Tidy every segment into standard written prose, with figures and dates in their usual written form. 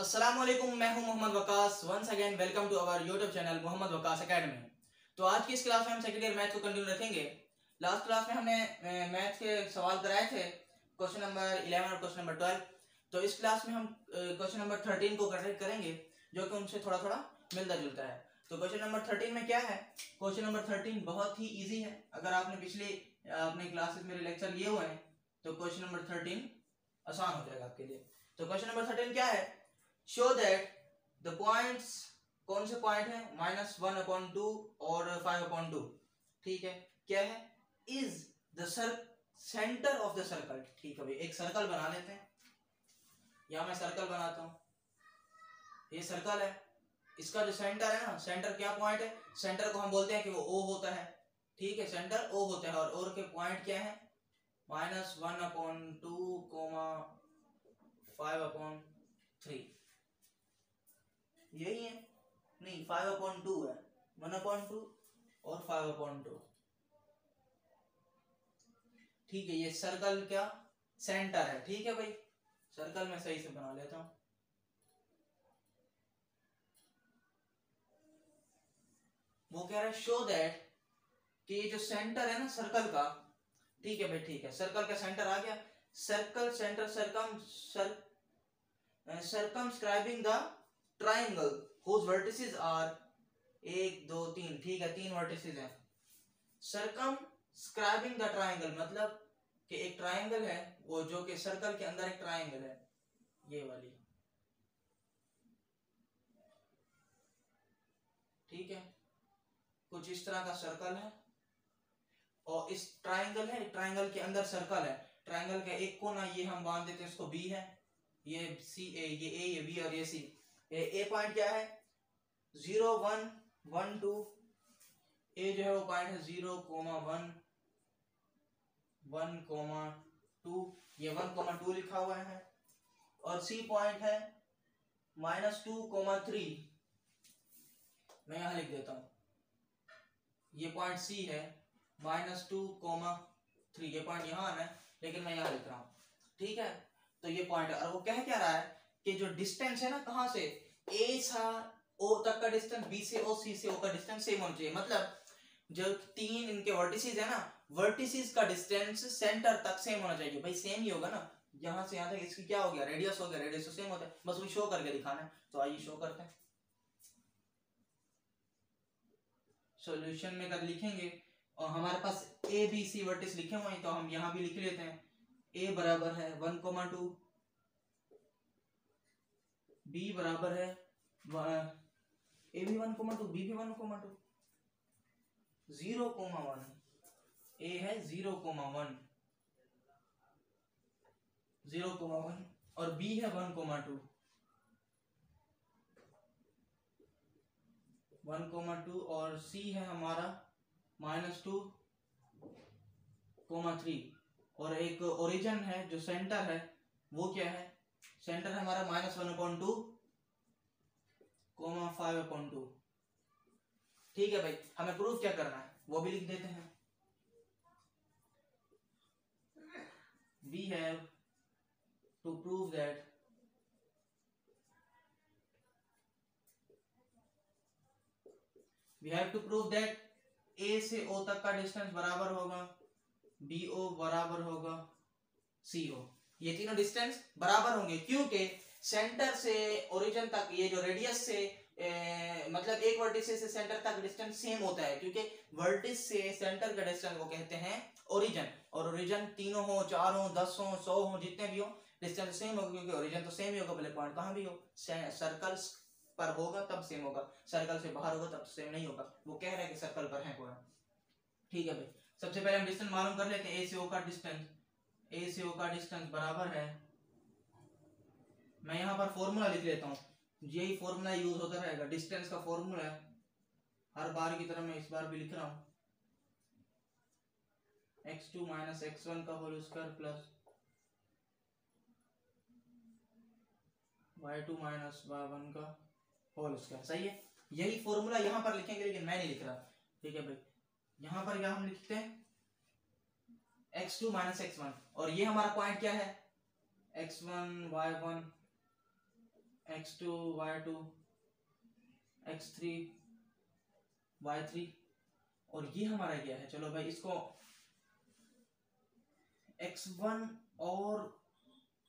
अस्सलामुअलैकुम, मैं हूं Mohammad Waqas. Once again welcome to our YouTube channel Mohammad Waqas academy. तो आज की इस क्लास में हम सेकेंड ईयर मैथ को कंटिन्यू रखेंगे। लास्ट क्लास में हमने मैथ के सवाल कराए थे, क्वेश्चन नंबर 11 और क्वेश्चन नंबर 12। तो इस क्लास में हम क्वेश्चन नंबर 13 को करेंगे, जो कि उनसे थोड़ा थोड़ा मिलता जुलता है। तो क्वेश्चन नंबर 13 में क्या है? क्वेश्चन नंबर 13 बहुत ही ईजी है। अगर आपने पिछले अपने क्लासेस मेरे लेक्चर लिए हुए हैं तो क्वेश्चन नंबर 13 आसान हो जाएगा आपके लिए। तो क्वेश्चन नंबर 13 क्या है? शो दैट द पॉइंट्स, कौन से पॉइंट है? -1/2 और 5/2। ठीक है, क्या है? Is the centre of the circle. ठीक है भाई, एक सर्कल बना लेते हैं। यहां मैं सर्कल बनाता हूं, ये सर्कल है। इसका जो सेंटर है ना, सेंटर क्या पॉइंट है? सेंटर को हम बोलते हैं कि वो ओ होता है। ठीक है, सेंटर ओ होता है और के पॉइंट क्या है? -1/2, 5/3। यही है? नहीं, 5/2 है। 1/2 और 5/2। ठीक है, ये सर्कल क्या सेंटर है। ठीक है भाई, सर्कल में सही से बना लेता हूं। वो कह रहा है शो दैट कि ये जो सेंटर है ना सर्कल का, ठीक है भाई, ठीक है, सर्कल का सेंटर आ गया। Circle centre circumscribing the triangle whose vertices are 1 2 3। ठीक है, 3 वर्टिसेस हैं। सर्कमस्क्राइबिंग द ट्राइंगल मतलब कि एक ट्राइंगल है, वो जो कि सर्कल के अंदर एक ट्राइंगल है, ये वाली। ठीक है, कुछ इस तरह का सर्कल है और इस ट्राइंगल है, ट्राइंगल के अंदर सर्कल है। ट्राइंगल का एक कोना ये हम बांध देते हैं, इसको बी है, ये सी ए, ये बी और ये सी। ए पॉइंट क्या है? 0 1 1 2। ए जो है वो पॉइंट है 0 1 1 2, ये 1 2 लिखा हुआ है। और सी पॉइंट है -2 3। मैं यहां लिख देता हूं, ये पॉइंट सी है, -2 3। ये पॉइंट यहां आना है, लेकिन मैं यहां लिख रहा हूं। ठीक है, तो ये पॉइंट है। और वो कह क्या रहा है कि जो डिस्टेंस है ना, कहां से ए सा ओ तक का डिस्टेंस, बी से ओ, सी से ओ का डिस्टेंस सेम होना चाहिए। मतलब जो 3 इनके वर्टिसेस है ना, वर्टिसेस का डिस्टेंस सेंटर तक सेम होना चाहिए। भाई सेम ही होगा ना, यहां से यहां तक इसकी क्या हो गया? रेडियस हो गया, रेडियस तो सेम होता है, बस वो शो करके दिखाना है। तो आइए शो करते हैं। सॉल्यूशन में कर लिखेंगे और हमारे पास ए बी सी वर्टिस लिखे हुए हैं, तो हम यहां भी लिख लेते हैं। ए बराबर है 1 2, बी बराबर है ए भी 1 2, बी भी 1 2, 0 1। ए है 0 1, 0 1 और बी है 1 2 और सी है हमारा -2 3। और एक ओरिजिन है, जो सेंटर है वो क्या है? सेंटर है हमारा -1/2 5/2। ठीक है भाई, हमें प्रूफ क्या करना है वो भी लिख देते हैं। We have to prove that A से ओ तक का डिस्टेंस बराबर होगा BO बराबर होगा CO। ये तीनों डिस्टेंस बराबर होंगे, क्योंकि सेंटर से ओरिजिन तक, ये जो रेडियस से मतलब एक वर्टिस से सेंटर तक डिस्टेंस सेम होता है, क्योंकि वर्टिस से सेंटर का डिस्टेंस वो कहते हैं ओरिजिन। और ओरिजिन 3 हो, 4 हो, 10 हो, 100 हो, जितने भी हो, डिस्टेंस सेम होगा, क्योंकि ओरिजिन तो सेम ही होगा, भले पॉइंट कहां भी हो। सर्कल्स पर होगा तब सेम होगा, सर्कल से बाहर होगा तब सेम नहीं होगा। वो कह रहा है कि सर्कल पर है कोई। ठीक है भाई, सबसे पहले हम डिस्टेंस मालूम कर लेते हैं। ए से ओ का डिस्टेंस, ए से ओ का डिस्टेंस बराबर है, मैं यहां पर फॉर्मूला लिख लेता हूं, यही फॉर्मूला यूज होता रहेगा। डिस्टेंस का फॉर्मूला है, हर बार की तरह मैं इस बार भी लिख रहा हूं, x2 - x1 का whole square plus y2 - y1 का होल स्क्वायर। सही है, यही फॉर्मूला यहां पर लिखेंगे, लेकिन मैं नहीं लिख रहा। ठीक है भाई, यहां पर क्या हम लिखते हैं? x2 - x1, और ये हमारा पॉइंट क्या है? x1 y1 x2 y2 x3 y3 और ये हमारा क्या है, चलो भाई इसको x1 और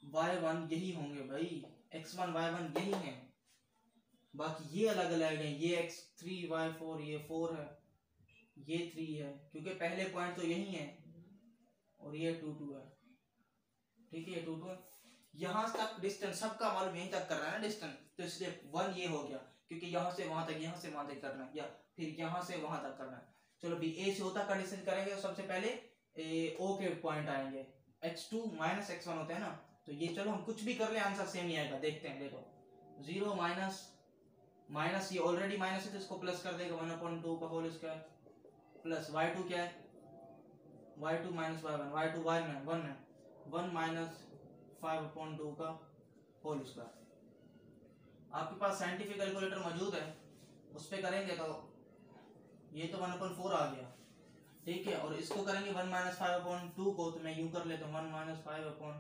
y1 यही होंगे भाई, x1 y1 यही है, बाकी ये अलग अलग है, ये x3 y4 ये 4 है, ये 3 है, क्योंकि पहले पॉइंट तो यही है, और ये 2 2 है, ठीक है, ये 2 2 है। यहाँ तक डिस्टेंस सबका मालूम यहीं तक करना है ना डिस्टेंस, तो इसलिए 1 ये हो गया, क्योंकि यहाँ से वहां तक, यहाँ से वहां तक करना है, या फिर यहाँ से वहां तक करना है। चलो भी ए से ओ तक का डिस्टेंस करेंगे तो सबसे पहले ओ के पॉइंट आएंगे, x2 माइनस x1 होते हैं ना, तो ये चलो हम कुछ भी कर ले आंसर सेम ही आएगा, देखते हैं, देखो 0 माइनस माइनस, ये ऑलरेडी माइनस है तो इसको प्लस कर देगा 1/2 का होल स्क्वायर, प्लस y2 क्या है, y2 minus y1, y2 y में 1 है, 1 माइनस 5/2 का होल स्क्वायर। आपके पास साइंटिफिक कैलकुलेटर मौजूद है, उस पर करेंगे तो ये तो 1/4 आ गया, ठीक है, और इसको करेंगे 1 माइनस 5/2 को, तो मैं यूं कर लेता हूँ 1 minus 5/2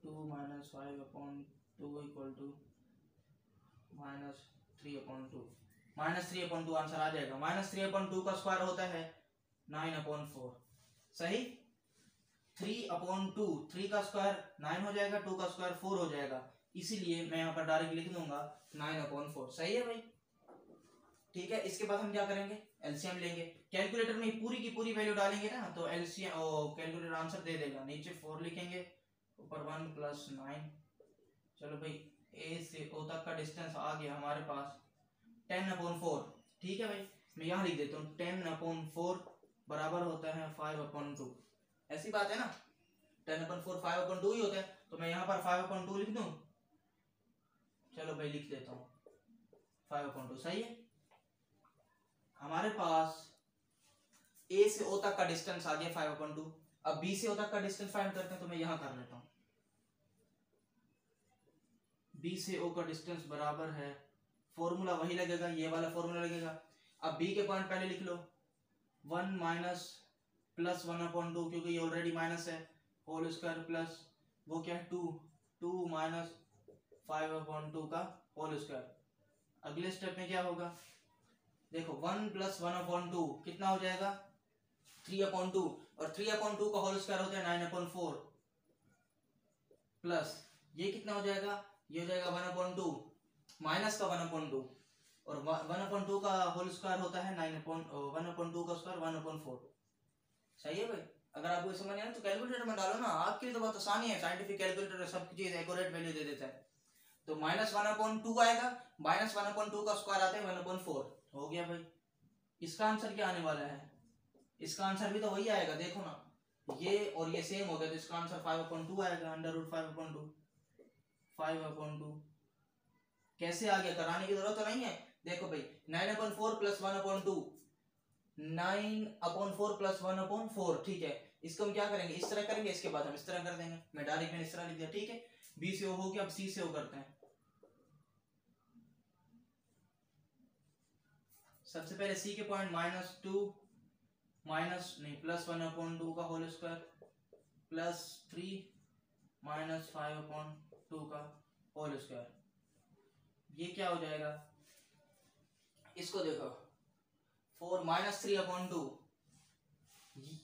2 minus 5/2 equal to minus 3/2, minus 3/2 answer आ जाएगा। माइनस 3/2 का स्क्वायर होता है 9/4, सही, 3/2, 3 का स्क्वायर 9 हो जाएगा, 2 का स्क्वायर 4 हो जाएगा, इसीलिए मैं यहाँ पर डायरेक्ट लिख दूंगा 9/4, सही है भाई, ठीक है। इसके बाद हम क्या करेंगे, एलसीएम लेंगे, कैलकुलेटर में पूरी की पूरी वैल्यू डालेंगे ना, तो एलसीएम कैलकुलेटर आंसर दे देगा, नीचे 4 लिखेंगे, ऊपर 1 प्लस 9, चलो भाई ए से ओ तक का डिस्टेंस आ गया हमारे पास 10/4, ठीक है भाई, मैं यहाँ लिख देता हूँ 10/4 बराबर होता है 5/2, ऐसी बात है ना, 10/4 5/2 ही होता है, तो मैं यहाँ पर 5/2 लिख दूं, चलो भाई लिख देता हूँ 5/2, सही है। हमारे पास ए से ओ तक का डिस्टेंस आ गया 5/2, अब बी से ओ तक का डिस्टेंस फाइंड करते हैं, तो मैं यहां कर लेता हूं, बी से ओ का डिस्टेंस बराबर है, फॉर्मूला वही लगेगा, ये वाला फॉर्मूला लगेगा। अब बी के पॉइंट पहले लिख लो, 1 माइनस प्लस 1/2, क्योंकि ये ऑलरेडी माइनस है, होल स्क्वायर प्लस वो क्या है 2 माइनस 5/2 का होल स्क्वायर। अगले स्टेप में क्या होगा, देखो 1 प्लस 1/2 कितना हो जाएगा 3/2, और 3/2 का होल स्क्वायर होता है 9/4, प्लस ये कितना हो जाएगा, ये हो जाएगा 1/2 माइनस का 1/2, और 1/2 का होल स्क्वायर होता है 1/2 का स्क्वायर 1/4, सही है भाई। अगर आपको समझ नहीं आया तो कैलकुलेटर में डालो ना, आपके लिए तो बहुत आसानी है, साइंटिफिक कैलकुलेटर सब चीज एक्यूरेट वैल्यू दे देता है। तो माइनस 1/2 आएगा, माइनस 1/2 का स्क्वायर आता है 1/4, हो गया भाई। इसका आंसर क्या आने वाला है, इसका आंसर भी तो वही आएगा, देखो ना, ये और ये सेम हो गया, तो इसका आंसर 5/2 आएगा, √5/2, 5/2 कैसे आ गया, कराने की जरूरत तो नहीं है, देखो भाई 9/4 प्लस 1/2, 9/4 प्लस 1/4, ठीक है, इसको हम क्या करेंगे, इस तरह करेंगे, इसके बाद हम इस तरह कर देंगे, मैं डायरेक्ट मैंने इस तरह लिख दिया, ठीक है। बी से ओ हो गया, अब सी से ओ करते हैं। सबसे पहले सी के पॉइंट -2 माइनस नहीं प्लस 1/2 का होल स्क्वायर प्लस 3 माइनस 5/2 का होल स्क्वायर, ये क्या हो जाएगा, इसको देखो 4 माइनस 3/2,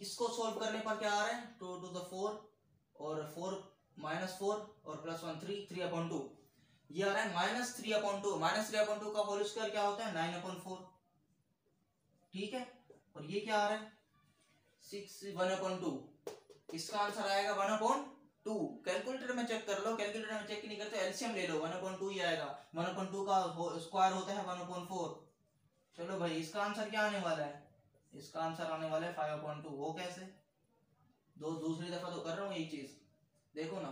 इसको सॉल्व करने पर क्या आ रहा है 2 to the 4, और 4 माइनस 4 और प्लस 1 3/2, ये आ रहा है -3/2, -3/2 का होल स्क्वायर क्या होता है 9/4, ठीक है, और ये क्या आ रहा है 1/2, इसका आंसर आएगा 1/2, कैलकुलेटर में चेक कर लो, कैलकुलेटर में चेक नहीं करते एलसीएम ले लो, 1/2 ही आएगा, 1/2 का स्क्वायर होता है 1/4, चलो भाई इसका आंसर क्या आने वाला है, इसका आंसर आने वाला है 5/2, वो कैसे, दूसरी दफा तो कर रहा हूँ यही चीज, देखो ना,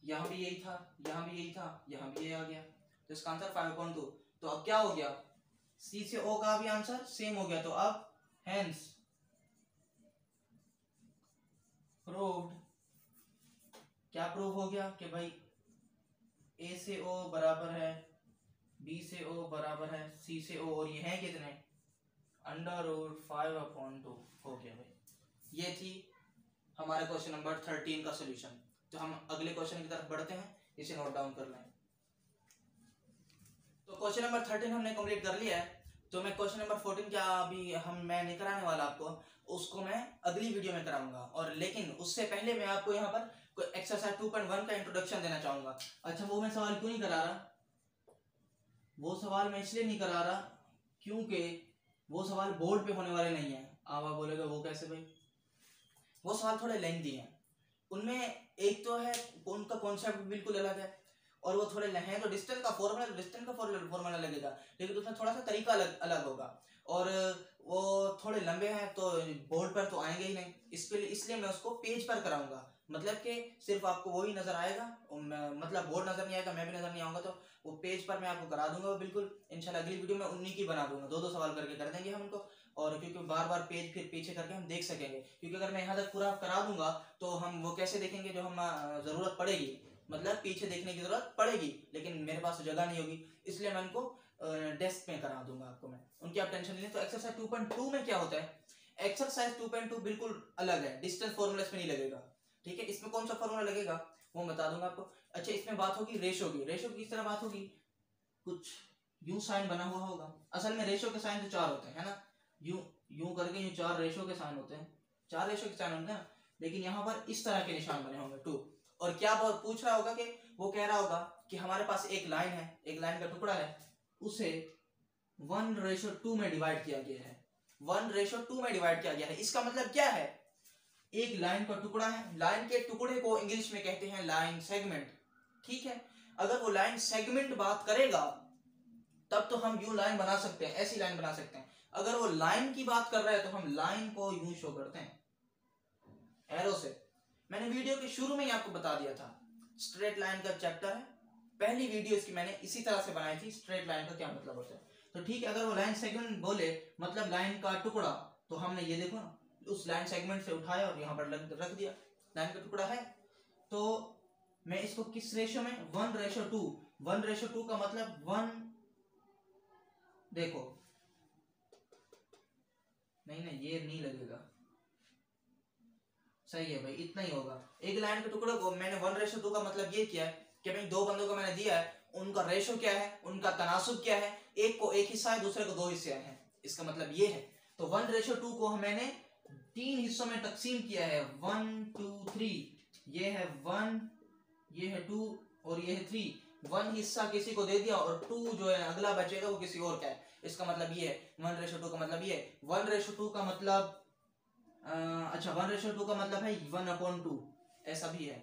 यहाँ भी यही था, यहाँ भी यही था, यहाँ भी ये आ गया, तो इसका आंसर 5/2, तो अब क्या हो गया, सी से ओ का भी आंसर सेम हो गया, तो अब हेंस प्रूव्ड, क्या प्रूव हो गया कि भाई ए से ओ बराबर है, बी से ओ बराबर है सी से ओ, और ये है कितने √5/2 हो गया भाई। ये थी हमारे क्वेश्चन नंबर 13 का सॉल्यूशन। तो हम अगले क्वेश्चन की तरफ बढ़ते हैं, इसे नोट डाउन कर लें। क्वेश्चन नंबर 13 हमने कंप्लीट कर लिया है। तो मैं क्वेश्चन नंबर 14 क्या अभी मैं नहीं कराने वाला आपको, उसको मैं अगली वीडियो में कराऊंगा। और लेकिन उससे पहले मैं आपको यहाँ पर कोई एक्सरसाइज 2.1 का इंट्रोडक्शन देना चाहूंगा। अच्छा, वो मैं सवाल क्यों नहीं करा रहा, वो सवाल मैं इसलिए नहीं करा रहा क्योंकि वो सवाल बोर्ड पे होने वाले नहीं है। आप बोलेगा वो कैसे भाई, वो सवाल थोड़े लेंथी हैं। उनमें एक तो है उनका कॉन्सेप्ट बिल्कुल अलग है, और वो थोड़े हैं तो डिस्टेंस का फॉर्मूला लगेगा, लेकिन उसमें थोड़ा सा तरीका अलग होगा। और वो थोड़े लंबे हैं तो बोर्ड पर तो आएंगे ही नहीं, इसलिए मैं उसको पेज पर कराऊंगा। मतलब कि सिर्फ आपको वही नजर आएगा, मतलब बोर्ड नजर नहीं आएगा, मैं भी नजर नहीं आऊंगा, तो वो पेज पर मैं आपको करा दूंगा। वो बिल्कुल इंशाल्लाह अगली वीडियो में उन्हीं की बना दूंगा, 2-2 सवाल करके कर देंगे हम उनको। और क्योंकि बार बार पेज फिर पीछे करके हम देख सकेंगे, क्योंकि अगर मैं यहाँ तक पूरा करा दूंगा तो हम वो कैसे देखेंगे, जो हम जरूरत पड़ेगी, मतलब पीछे देखने की जरूरत पड़ेगी, लेकिन मेरे पास जगह नहीं होगी, इसलिए मैं उनको डेस्क में करा दूंगा आपको मैं, उनकी आप टेंशन नहीं लें। तो एक्सरसाइज 2.2 में क्या होता है, एक्सरसाइज 2.2 बिल्कुल अलग है, डिस्टेंस फॉर्मूला इसमें नहीं लगेगा। ठीक है, इसमें कौन सा फॉर्मूला लगेगा वो बता दूंगा आपको। अच्छा, इसमें बात होगी रेशो की। रेशो की किस तरह बात होगी, कुछ यूं साइन बना हुआ होगा। असल में रेशो के साइन तो 4 होते हैं, है ना, यूं यूं करके यूं 4 रेशो के साइन होते हैं, 4 रेशो के साइन होते हैं, लेकिन यहाँ पर इस तरह के निशान बने होंगे 2। और क्या पूछ रहा होगा कि वो कह रहा होगा कि हमारे पास एक लाइन है, एक लाइन का टुकड़ा है, उसे 1:2 में डिवाइड किया गया है, 1:2 में डिवाइड किया गया है। इसका मतलब क्या है, एक लाइन का टुकड़ा है, लाइन के टुकड़े को इंग्लिश में कहते हैं लाइन सेगमेंट। ठीक है, अगर वो लाइन सेगमेंट बात करेगा तब तो हम यूं लाइन बना सकते हैं, ऐसी लाइन बना सकते हैं। अगर वो लाइन की बात कर रहा है तो हम लाइन को यूं शो करते हैं एरो से। मैंने वीडियो के शुरू में ही आपको बता दिया था, स्ट्रेट लाइन का चैप्टर है, पहली वीडियो इसकी मैंने इसी तरह से बनाई थी, स्ट्रेट लाइन का क्या मतलब होता है। तो ठीक है, अगर वो लाइन सेगमेंट बोले मतलब लाइन का टुकड़ा, तो हमने ये देखो ना, उस लाइन सेगमेंट से उठाया और यहाँ पर रख दिया, लाइन का टुकड़ा है। तो मैं इसको किस रेशो में, 1:2, 1:2 का मतलब 1, देखो नहीं ये नहीं लगेगा, सही है भाई, इतना ही होगा। एक लाइन के टुकड़े को मैंने 1:2 का मतलब ये किया है कि भाई 2 बंदों को मैंने दिया है, उनका रेशो क्या है, उनका तनासुब क्या है, एक को 1 हिस्सा है, दूसरे को 2 हिस्से हैं, इसका मतलब ये है। तो 1:2 को मैंने 3 हिस्सों में तकसीम किया है, 1 2 3, ये है 1, ये है 2 और ये है 3। 1 हिस्सा किसी को दे दिया और 2 जो है अगला बचेगा वो किसी और का है, इसका मतलब ये है। 1:2 का मतलब ये है। 1:2 का मतलब अच्छा 1:2 का मतलब है 1/2, ऐसा भी है।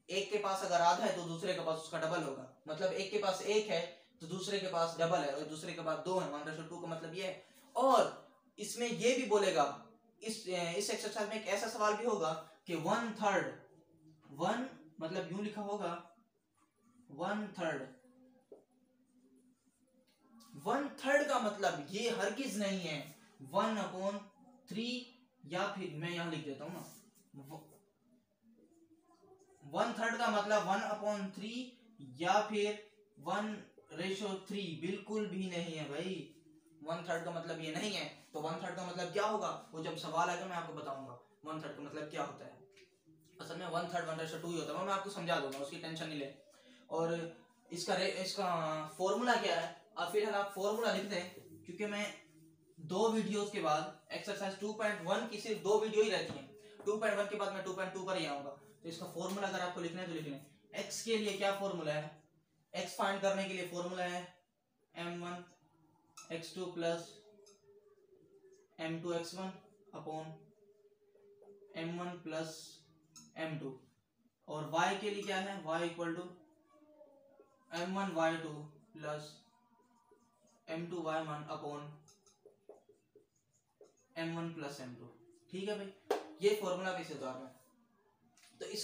एक के पास अगर आधा है तो दूसरे के पास उसका डबल होगा, मतलब एक के पास 1 है तो दूसरे के पास डबल है, और दूसरे के पास 2 है। 1:2 का मतलब ये है। और इसमें ये भी बोलेगा, इस एक्सरसाइज में एक ऐसा सवाल भी होगा कि 1/3, 1 मतलब यूं लिखा होगा 1/3, 1/3 का मतलब ये हरगिज नहीं है 1/3, या फिर मैं यहां लिख देता हूं ना, 1/3 का मतलब 1/3 या फिर 1:3, बिल्कुल भी नहीं है भाई। 1/3 का मतलब ये नहीं है। तो 1/3 का मतलब क्या होगा, वो जब सवाल आएगा मैं आपको बताऊंगा 1/3 का मतलब क्या होता है। असल में 1/3 1:2 ही होता है, मैं आपको समझा दूंगा, उसकी टेंशन नहीं ले। और इसका फॉर्मूला क्या है, अब फिर आप फॉर्मूला लिख दें, क्योंकि मैं 2 वीडियोस के बाद एक्सरसाइज 2.1 की सिर्फ 2 वीडियो ही रहती है, 2.1 के बाद मैं 2.2 पर ही आऊंगा। तो इसका फॉर्मूला अगर आपको लिखना है तो लिख लें। एक्स के लिए क्या फॉर्मूला है, एक्स फाइंड करने के लिए फॉर्मूला है m1 x2 plus m2 x1 upon m1 plus m2। और y के लिए क्या है, y equal to m1 y2 plus m2 y1 upon m1 plus m2। ठीक है भाई, ये फॉर्मूला किस दौर में, तो इस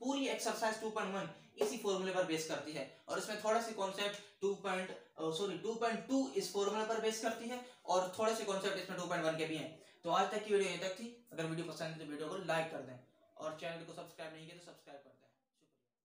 पूरी एक्सरसाइज 2.1 इसी फॉर्मूले पर बेस करती है। और इसमें थोड़ा सी कॉन्सेप्ट 2.2 इस फॉर्मूले पर बेस करती है, और थोड़े से कॉन्सेप्ट इसमें 2.1 के भी हैं। तो आज तक की वीडियो यहीं तक थी। अगर वीडियो पसंद है तो वीडियो को लाइक कर दें, और चैनल को सब्सक्राइब नहीं किया तो सब्सक्राइब कर दें।